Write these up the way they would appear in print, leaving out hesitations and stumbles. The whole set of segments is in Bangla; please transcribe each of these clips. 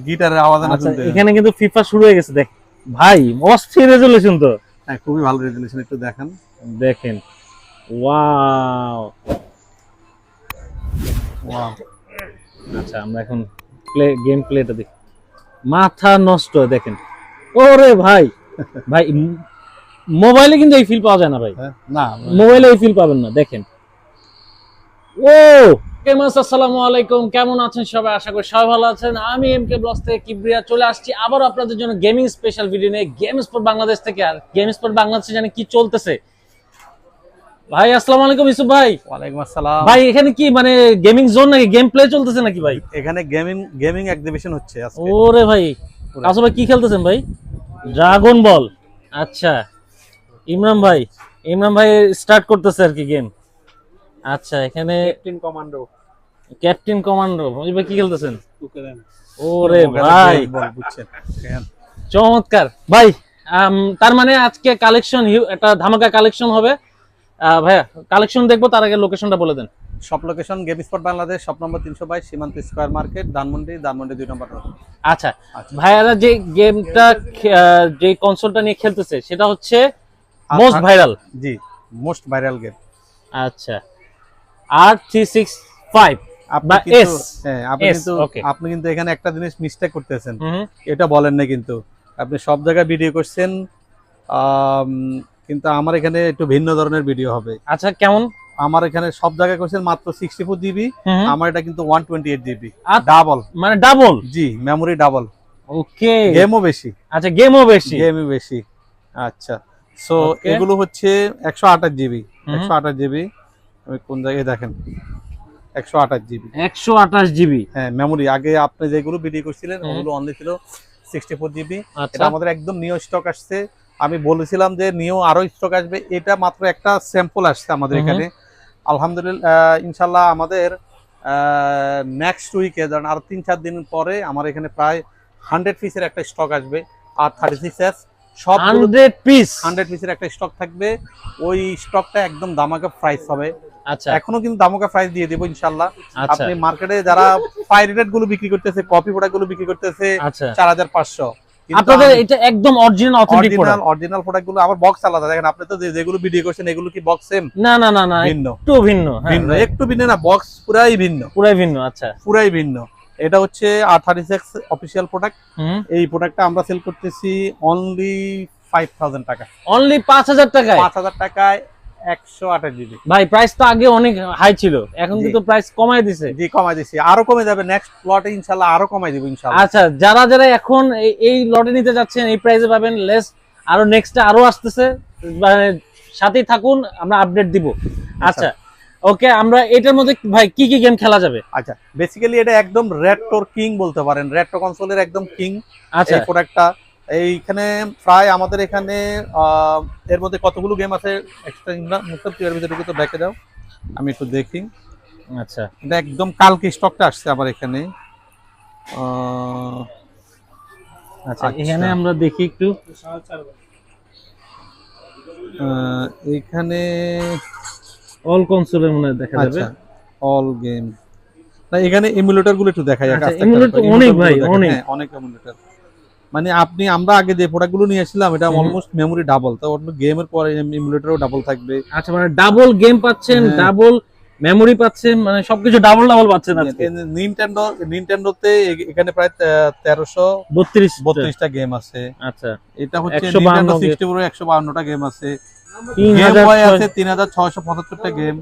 গিটারের আওয়াজ না শুনতে। এখানে কিন্তু ফিফা শুরু হয়ে গেছে দেখ ভাই, অস্থির রেজুলেশন তো। হ্যাঁ, খুবই ভালো রেজুলেশন, একটু দেখেন। দেখেন, ওয়াও। ওয়াও। আচ্ছা আমরা এখন গেম প্লেটা দেখি, মাথা নষ্ট। দেখেন ওরে ভাই, ভাই মোবাইলে কিন্তু এই ফিল পাওয়া যায় না ভাই, না মোবাইলে এই ফিল পাবেন না। দেখেন ও গেমার্স, আসসালামু আলাইকুম, কেমন আছেন সবাই? আশা করি সবাই ভালো আছেন। আমি এমকে ব্লগস থেকে কিবরিয়া চলে আসছি আবার আপনাদের জন্য গেমিং স্পেশাল ভিডিও নিয়ে, গেম স্পোর্ট বাংলাদেশ থেকে। আর গেম স্পোর্ট বাংলাদেশে জানি কি চলতেছে ভাই। আসসালামু আলাইকুম ইউসুফ ভাই। ওয়ালাইকুম আসসালাম ভাই এখানে কি মানে গেমিং জোন নাকি গেম প্লে চলতেছে নাকি ভাই? এখানে গেমিং এক্সিবিশন হচ্ছে আজকে। ওরে ভাই, আসলে কি খেলতেছেন ভাই? ড্রাগন বল। আচ্ছা ইমরান ভাই স্টার্ট করতেছে আর কি গেম। আচ্ছা এখানে ক্যাপ্টেন কমান্ডো ভাই কি খেলতেছেন? ওরে ভাই বুঝছেন, চমৎকার ভাই। তার মানে আজকে কালেকশন, একটা ধামাকা কালেকশন হবে ভাইয়া। কালেকশন দেখবো, তার আগে লোকেশনটা বলে দেন। সব location game spot Bangladesh, shop number 322, সীমান্ত স্কয়ার মার্কেট, ধানমন্ডি 2 নম্বর রোড। আচ্ছা ভাইয়ারা যে গেমটা, যে কনসোলটা নিয়ে খেলতেছে সেটা হচ্ছে মোস্ট ভাইরাল। জি, মোস্ট ভাইরাল গেম। আচ্ছা R365 বা এস। হ্যাঁ, আপনি কিন্তু এখানে একটা জিনিস মিস্টেক করতেছেন, এটা বলেন না কিন্তু। আপনি সব জায়গায় ভিডিও করছেন, কিন্তু আমার এখানে একটু ভিন্ন ধরনের ভিডিও হবে। আচ্ছা কেমন? আমার এখানে সব জায়গায় করছেন মাত্র 64 জিবি, আমার এটা কিন্তু 128 জিবি ডাবল, মানে ডাবল। জি, মেমোরি ডাবল। ওকে, গেমও বেশি। আচ্ছা গেমও বেশি। আচ্ছা, সো এগুলো হচ্ছে 128 জিবি। 128 জিবি, আমি কোন জায়গায় দেখেন, 128 জিবি। 128 জিবি, হ্যাঁ মেমোরি। আগে আপনি যেগুলো ভিডিও করছিলেন ওগুলো অনলি ছিল 64 জিবি। এটা আমাদের একদম নিউ স্টক আসছে। আমি বলেছিলাম যে নিউ আরো স্টক আসবে, এটা মাত্র একটা স্যাম্পল আসছে আমাদের এখানে। আলহামদুলিল্লাহ, ইনশাল্লাহ আমাদের নেক্সট উইকে, ধরেন আরো 3-4 দিন পরে আমার এখানে প্রায় 100 পিসের একটা স্টক আসবে। আর 36s সব 100 পিসের একটা স্টক থাকবে। ওই স্টকটা একদম দামাকা প্রাইস হবে। আচ্ছা এখনো কিন্তু দামাকা প্রাইস দিয়ে দেব ইনশাআল্লাহ। আপনি মার্কেটে যারা পাইরেটেড গুলো বিক্রি করতেছে, কপি প্রোডাক্ট গুলো বিক্রি করতেছে 4500, আপনাদের এটা একদম original authentic product. Original product গুলো আমার বক্স আলাদা। দেখেন আপনি তো যেগুলো ভিডিও করছেন এগুলো কি বক্স সেম? না, একটু ভিন্ন। একটু ভিন্ন না, বক্স পুরাই ভিন্ন। আচ্ছা পুরাই ভিন্ন। এটা হচ্ছে R36 অফিশিয়াল প্রোডাক্ট। এই প্রোডাক্টটা আমরা সেল করতেছি অনলি 5000 টাকা। অনলি 5000 টাকায়? 5000 টাকায় 128 জিবি। ভাই প্রাইস তো আগে অনেক হাই ছিল, এখন কিন্তু প্রাইস কমাই দিছে। জি, কমাই দিছি, আরো কমে যাবে নেক্সট লটে ইনশাআল্লাহ, আরো কমাই দিব ইনশাআল্লাহ। আচ্ছা যারা এখন এই লটে নিতে যাচ্ছেন এই প্রাইসে পাবেন লেস, আরো নেক্সটে আরো আসতেছে, মানে সাথেই থাকুন, আমরা আপডেট দিব। আচ্ছা ওকে, আমরা এটার মধ্যে ভাই কি কি গেম খেলা যাবে? আচ্ছা বেসিক্যালি এটা একদম রেট্রোর কিং বলতে পারেন, রেট্রো কনসোলের একদম কিং। আচ্ছা এই প্রোডাক্টটা এইখানে প্রায় আমাদের এখানে এর মধ্যে কতগুলো গেম আছে এক্সট্রা ভিতরে তো দেখে দাও, আমি একটু দেখি। আচ্ছা এটা একদম কালকে স্টকটা আসছে আবার এখানে। আচ্ছা এখানে আমরা দেখি একটু, এখানে অল কনসোলের মনে দেখা যাবে। অল গেম না, এখানে এমুলেটর গুলো একটু দেখাই। এমুলেটর অনেক ভাই, অনেক এমুলেটর। মানে আমরা আগে যে প্রোডাক্ট গুলো নিয়েছিলাম এটা অলমোস্ট মেমোরি ডাবল, তো গেমের পরে এমুলেটরও ডাবল থাকবে। আচ্ছা মানে ডাবল গেম পাচ্ছেন, ডাবল মেমোরি পাচ্ছেন, মানে সবকিছু ডাবল পাচ্ছেন আজকে। নিনটেন্ডোতে এখানে প্রায় 1332টা গেম আছে। আচ্ছা এটা হচ্ছে নিনটেন্ডো 64 152টা গেম আছে। গেম বয় আছে 3675টা গেম।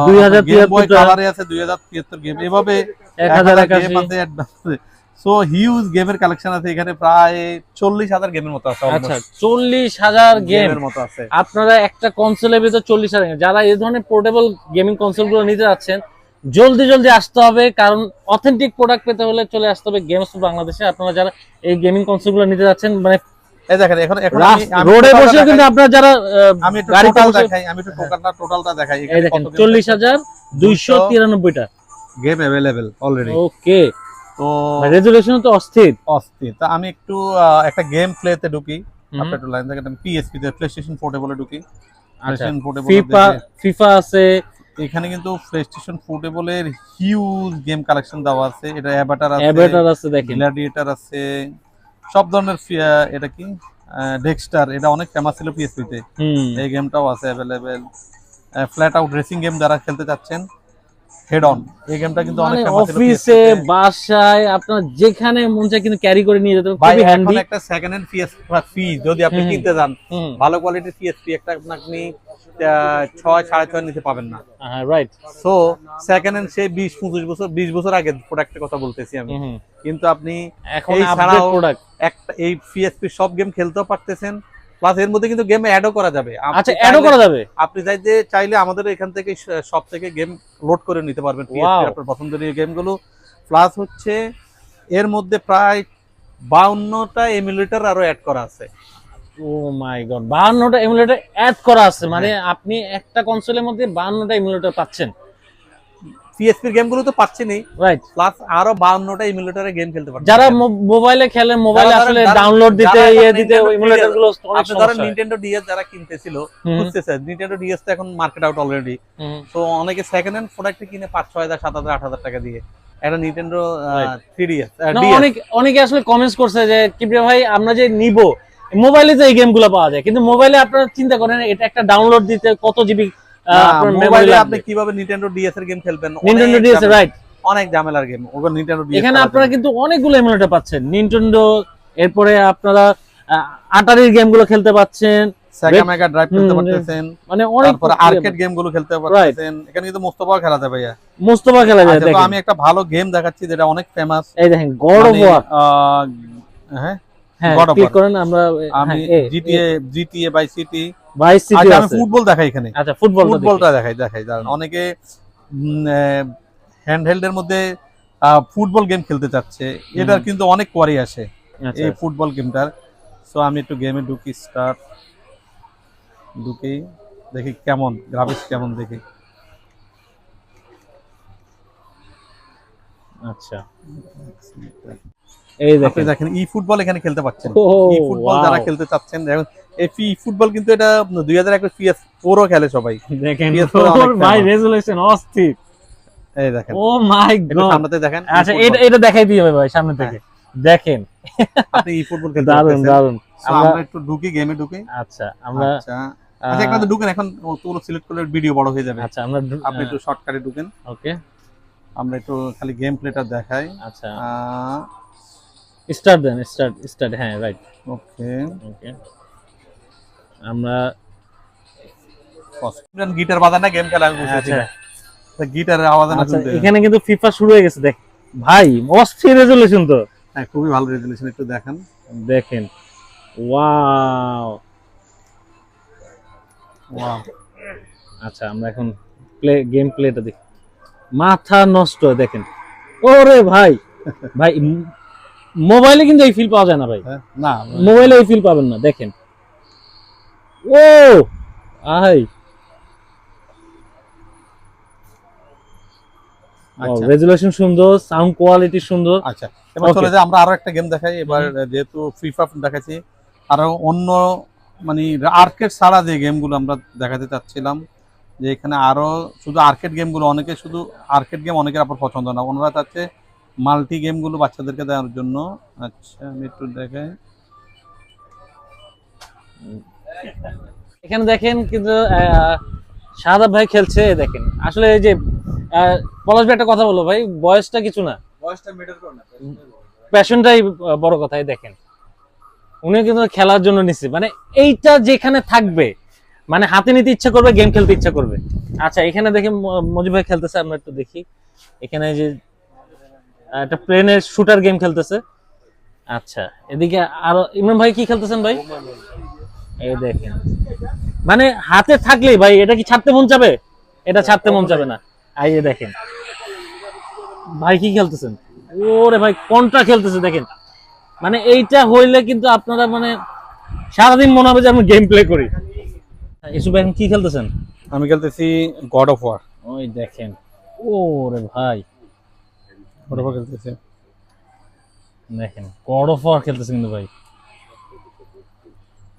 2000 গেম বয় কালারে আছে 2073 গেম। এভাবে 1000 গেম আছে। সো হিউজ গেমের কালেকশন আছে এখানে, প্রায় 40000 গেমের মতো আছে। আচ্ছা 40000 গেমের মতো আছে। আপনারা একটা কনসোলের ভিতর 40000। যারা এই ধরনের পোর্টেবল গেমিং কনসোলগুলো নিতে যাচ্ছেন জলদি আসতে হবে, কারণ অথেন্টিক প্রোডাক্ট পেতে হলে চলে আসতে হবে গেমস বাংলাদেশে। আপনারা যারা এই গেমিং কনসোলগুলো নিতে যাচ্ছেন, মানে এই দেখেন এখন রোডে বসে কিন্তু আপনারা যারা আমি একটু টোটাল দেখাই, টোটালটা দেখাই। এই দেখেন 40293টা গেম अवेलेबल অলরেডি। ওকে, তো রেজোলিউশন তো অস্থির। তা আমি একটু একটা গেম প্লেতে ঢুকি। আপনি একটু লাইন দেখেন, আমি পিএসপি তে প্লেস্টেশন পোর্টেবলে ঢুকি। আচ্ছা ফিফা আছে, এখানে কিন্তু প্লেস্টেশন পোর্টেবলের হিউজ গেম কালেকশন দেওয়া আছে। এটা অ্যাভাটার আছে দেখেন, গ্ল্যাডিয়েটর আছে, সব ধরনের এটা কি ডেক্সটার, এটা অনেক ফেমাস ছিল পিএসপি তে। এই গেমটাও আছে available. Flat out racing game যারা খেলতে চাচ্ছেন, হেড অন, এই গেমটা কিন্তু অনেক মানে ফেমাস ছিল অফিসে বাসায় আপনার যেখানে মন চায় কিন্তু ক্যারি করে নিয়ে যেতে ভাই। খুবই এখন হ্যান্ডি। একটা সেকেন্ড হ্যান্ড পিএসপি যদি আপনি কিনতে যান, ভালো কোয়ালিটির পিএসপি একটা আপনি 6 6.5 নিতে পাবেন না। হ্যাঁ রাইট। সো সেকেন্ড হ্যান্ড সেই 20 বছর আগে প্রোডাক্টের কথা বলতেছি আমি। কিন্তু আপনি এখন এই আপডেট ছাড়াও প্রোডাক্ট, একটা এই পিএসপি সব গেম খেলতেও পারতেছেন, প্লাস এর মধ্যে কিন্তু গেম অ্যাডও করা যাবে। আচ্ছা অ্যাডও করা যাবে। আপনি চাইলে আমাদের এখান থেকে সব থেকে গেম লোড করে নিতে পারবেন পিএসপি আপনার পছন্দের গেমগুলো। প্লাস হচ্ছে এর মধ্যে প্রায় 52টা এমুলেটর আরো অ্যাড করা আছে। ও মাই গড, 52টা এমুলেটর অ্যাড করা আছে, মানে আপনি একটা কনসোলের মধ্যে 52টা এমুলেটর পাচ্ছেন। পিএসপির গেমগুলো তো পাচ্ছেনই, রাইট, প্লাস আরো 52টা এমুলেটরে গেম খেলতে পারবেন। যারা মোবাইলে খেলে, মোবাইলে আসলে ডাউনলোড দিতে দিতে এমুলেটর গুলো অনেক আপনি ধরেন সমস্যা। নিনটেন্ডো ডিএস যারা কিনতেছিল, বুঝতেছেন নিনটেন্ডো ডিএস তো এখন মার্কেট আউট অলরেডি। তো অনেকে সেকেন্ড হ্যান্ড প্রোডাক্ট কিনে 5-6 হাজার 7 হাজার 8 হাজার টাকা দিয়ে একটা নিনটেন্ডো 3DS। অনেকে আসলে কমেন্টস করছে যে কিবরিয়া ভাই আমরা যে নিব, মোবাইলে তো এই গেমগুলো পাওয়া যায়, কিন্তু মোবাইলে আপনারা চিন্তা করেন এটা একটা ডাউনলোড দিতে কত জিবি আপনার মেমরি মোবাইলে লাগবে। আপনি কিভাবে নিনটেন্ডো ডিএস এর গেম খেলবেন? নিনটেন্ডো ডিএস, রাইট, অনেক ঝামেলার গেম ওগুলো নিনটেন্ডো ডিএস। এখানে আপনারা কিন্তু অনেকগুলো এমুলেটর পাচ্ছেন নিনটেন্ডো, এরপরে আপনারা আটারির গেমগুলো খেলতে পাচ্ছেন, সেগা মেগা ড্রাইভ খেলতে পারতেছেন, মানে অনেক তারপর আর্কেড গেমগুলো খেলতে পারতেছেন। এখানে কিন্তু মোস্তফা খেলা যায় ভাইয়া, মোস্তফা খেলা যায়। তো আমি একটা ভালো গেম দেখাচ্ছি যেটা অনেক ফেমাস, এই দেখেন গড অফ ওয়ার। হ্যাঁ হ্যাঁ, গড অফ ক্লিক ওয়ার। করেন, আমরা আমি GTA vice city. Vice city আচ্ছা, আছে। আমি ফুটবল দেখাই এখানে। আচ্ছা ফুটবলটা দেখাই দাঁড়ান। অনেকে হ্যান্ডহেল্ড এর মধ্যে ফুটবল গেম খেলতে চাচ্ছে, এটার কিন্তু অনেক কোয়ারি আসে এই ফুটবল গেমটার। সো আমি একটু গেমে ঢুকি, দেখি কেমন গ্রাফিক্স কেমন দেখি। আচ্ছা এই আপনি দেখেন ই ফুটবল এখানে খেলতে পাচ্ছেন। ও, ই ফুটবল যারা wow. খেলতে চাচ্ছেন, দেখুন এই ফুটবল কিন্তু এটা 2021 PS4 ও খেলে সবাই। দেখেন PS4 অনেক ভাই famous। রেজোলিউশন অস্থির। এই দেখেন, ও মাই একটু গড, সামনেতে দেখেন। আচ্ছা এটা দেখাই দিই ভাই সামনে থেকে, দেখেন আপনি ই ফুটবল খেলতে দারুন পারতেছেন। দারুন। আমরা একটু গেমে ঢুকি। আচ্ছা আমরা আচ্ছা এখানে ঢুকেন, এখন তোগুলো সিলেক্ট করলে ভিডিও বড় হয়ে যাবে। আচ্ছা আমরা আপনি একটু শর্টকাটে ঢুকেন। ওকে, আমরা একটু খালি গেম প্লেটা দেখাই। আচ্ছা স্টার্ট দেন, স্টার্ট, হ্যাঁ রাইট, ওকে। আমরা গিটার বাজান না গেম খেলা, আমি বুঝেছি না গিটারের আওয়াজ না শুনতে। এখানে কিন্তু ফিফা শুরু হয়ে গেছে, দেখ ভাই অস্থির রেজোলিউশন তো। হ্যাঁ খুবই ভালো রেজোলিউশন, একটু দেখেন। ওয়াও। আচ্ছা আমরা এখন গেম প্লেটা দেখি, মাথা নষ্ট। দেখেন ওরে ভাই, মোবাইলে কিন্তু এই ফিল পাওয়া যায় না ভাই, না মোবাইলে এই ফিল পাবেন না। দেখেন ও আই, রেজোলিউশন সুন্দর, সাউন্ড কোয়ালিটি সুন্দর। আচ্ছা এবার চলে যাই আমরা আরো একটা গেম দেখাই। এবার যেহেতু ফিফা দেখাচ্ছি, আরো অন্য মানে আর্কেড ছাড়া যে গেমগুলো আমরা দেখাতে চাচ্ছিলাম, যে এখানে আরো শুধু আর্কেড গেমগুলো, অনেকে শুধু আর্কেড গেম অনেকের আবার পছন্দ না, ওনারা চাচ্ছে মাল্টি গেমগুলো বাচ্চাদেরকে দেওয়ার জন্য। আচ্ছা আমি একটু দেখাই। এখানে দেখেন কিন্তু শাহাদাব ভাই খেলছে, দেখেন আসলে এই যে পলাশ ভাই একটা কথা বলো ভাই, বয়সটা কিছু না, বয়সটা ম্যাটার করে না, প্যাশনটাই বড় কথা। দেখেন উনি কিন্তু খেলার জন্য নিচ্ছে, মানে এইটা যেখানে থাকবে মানে হাতে নিতে ইচ্ছা করবে, গেম খেলতে ইচ্ছা করবে। আচ্ছা এখানে দেখি মজিব ভাই খেলতেছে, আমরা একটু দেখি। এখানে যে একটা প্লেনের শুটার গেম খেলতেছে। আচ্ছা এদিকে আরো ইমরান ভাই কি খেলতেছেন ভাই? এই দেখেন মানে হাতে থাকলেই ভাই এটা কি ছাড়তে মন যাবে? এটা ছাড়তে মন যাবে না। এই দেখেন ভাই কি খেলতেছেন, ওরে ভাই কোনটা খেলতেছে দেখেন, মানে এইটা হইলে কিন্তু আপনারা মানে সারাদিন মনে হবে যে আমি গেম প্লে করি। ইসু ভাই কি খেলতেছেন? আমি খেলতেছি গড অফ ওয়ার। ওই দেখেন ওরে ভাই গড অফ ওয়ার খেলতেছি, দেখেন গড অফ ওয়ার খেলতেছে কিন্তু ভাই,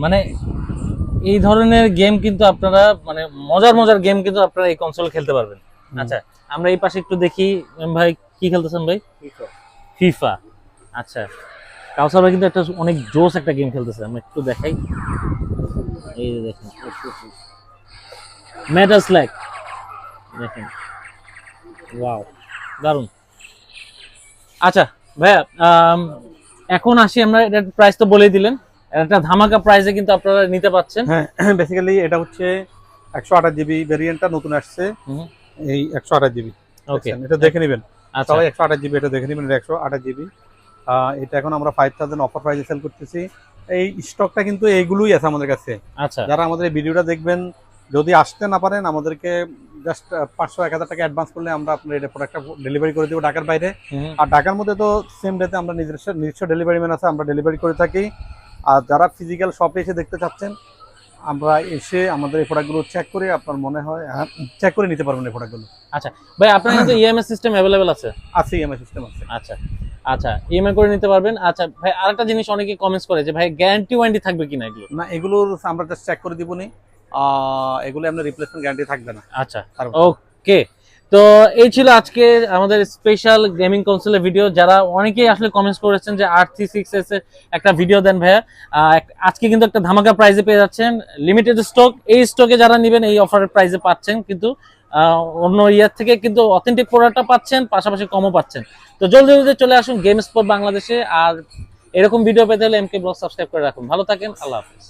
মানে এই ধরনের গেম কিন্তু আপনারা মানে মজার মজার গেম কিন্তু আপনারা এই কনসোলে খেলতে পারবেন। আচ্ছা, আমরা এই পাশে একটু দেখি ভাই কি খেলতেছেন ভাই? ফিফা। আচ্ছা, কাউসার ভাই কিন্তু একটা অনেক জোস একটা গেম খেলতেছে, আমরা একটু দেখাই। এই যে দেখেন, মেটাল স্ল্যাগ দেখেন, ওয়াও, দারুন। আচ্ছা ভাইয়া, এখন আসি আমরা, এটার প্রাইস তো বলেই দিলেন, একটা ধামাকা প্রাইসে কিন্তু আপনারা নিতে পাচ্ছেন। হ্যাঁ, বেসিক্যালি এটা হচ্ছে 128 জিবি ভেরিয়েন্টটা নতুন আসছে, এই 128 জিবি। ওকে, এটা দেখে নেবেন আচ্ছা সবাই, 128 জিবি এটা দেখে নেবেন, এটা 128 জিবি। এটা এখন আমরা 5000 অফার প্রাইসে সেল করতেছি। এই স্টকটা কিন্তু এইগুলোই আছে আমাদের কাছে। আচ্ছা, যারা আমাদের এই ভিডিওটা দেখবেন, যদি আসতে না পারেন, আমাদেরকে জাস্ট 500-1000 টাকা অ্যাডভান্স করলে আমরা আপনার এটা প্রোডাক্টটা ডেলিভারি করে দেবো ঢাকার বাইরে। আর ঢাকার মধ্যে তো সেম ডেতে আমরা নিজস্ব ডেলিভারি ম্যান আছে, আমরা ডেলিভারি করে থাকি। আর যারা ফিজিক্যাল শপে এসে দেখতে চাচ্ছেন, আমরা এসে আমাদের এই প্রোডাক্টগুলো চেক করে, আপনার মনে হয় চেক করে নিতে পারবেন এই প্রোডাক্টগুলো। আচ্ছা ভাই, আপনার কিন্তু ইএমআই সিস্টেম অ্যাভেলেবেল আছে? আছে, ইএমআই সিস্টেম আছে। আচ্ছা আচ্ছা, ইএমআই করে নিতে পারবেন। আচ্ছা ভাই, আরেকটা জিনিস অনেকে কমেন্টস করে যে ভাই গ্যারান্টি ওয়ারেন্টি থাকবে কিনা এগুলো? না, এগুলোর আমরা জাস্ট চেক করে দিবনি, এগুলো আপনার রিপ্লেসমেন্ট গ্যারান্টি থাকবে না। আচ্ছা, ওকে। তো এই ছিল আজকে আমাদের স্পেশাল গেমিং কনসোলের ভিডিও। যারা অনেকেই আসলে কমেন্টস করেছেন যে R36 এর একটা ভিডিও দেন ভাইয়া, আজকে কিন্তু একটা ধামাকা প্রাইজে পেয়ে যাচ্ছেন, লিমিটেড স্টক। এই স্টকে যারা নেবেন এই অফারের প্রাইজে পাচ্ছেন, কিন্তু অন্য ইয়ার থেকে কিন্তু অথেন্টিক প্রোডাক্টটা পাচ্ছেন, পাশাপাশি কমও পাচ্ছেন। তো জলদি জলদি চলে আসুন গেম স্পট বাংলাদেশে। আর এরকম ভিডিও পেতে হলে এমকে ব্লগ সাবস্ক্রাইব করে রাখুন। ভালো থাকেন, আল্লাহ হাফেজ।